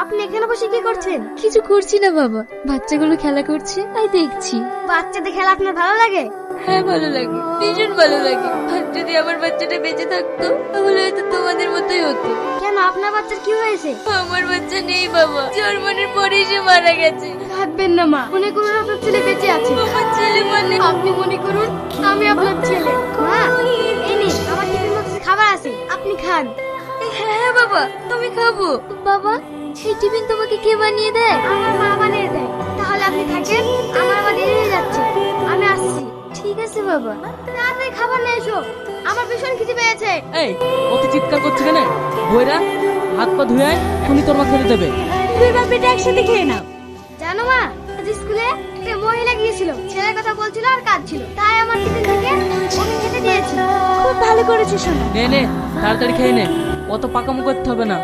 আপনি এখানে বসে কি করছেন? কিছু করছি না বাবা, বাচ্চাগুলো খেলা করছে তাই দেখছি। বাচ্চাদের খেলা আপনার ভালো লাগে? হ্যাঁ ভালো লাগে, ভীষণ ভালো লাগে। আর যদি আমার বাচ্চাটা বেঁচে থাকতো তাহলে হয়তো তোমাদের মতোই হতো। কেন, আপনার বাচ্চার কি হয়েছে? আমার বাচ্চা নেই বাবা, জন্মের পরেই সে মারা গেছে। ভাববেন না মা, মনে করুন আপনার ছেলে বেঁচে আছে। আমার ছেলে মানে? আপনি মনে করুন আমি আপনার ছেলে। মা, এই নিন আমার টিফিন বক্সে খাবার আছে, আপনি খান। হ্যাঁ বাবা, তুমি খাবো। বাবা, এই টিফিন তোমাকে কে বানিয়ে দেয়? আমার মা বানিয়ে দেয়। তাহলে আপনি থাকেন, আমার আবার দেরি হয়ে যাচ্ছে, আমি আসছি। ঠিক আছে বাবা। তাড়াতাড়ি খাবার নিয়ে এসো, আমার ভীষণ খিদে পেয়েছে। এই অত চিৎকার করছে কেন? বইরা হাত পা ধুয়ে আয়, তুমি তোর মা খেতে দেবে। দুই বাপ বেটা একসাথে খেয়ে নাও। জানো মা, আজ স্কুলে একটা মহিলা গিয়েছিল, ছেলের কথা বলছিল আর কাঁদছিল, তাই আমার টিফিন থেকে ওকে খেতে দিয়েছি। খুব ভালো করেছো সোনা। নে নে, তাড়াতাড়ি খেয়ে নে, অত পাকামো করতে হবে না।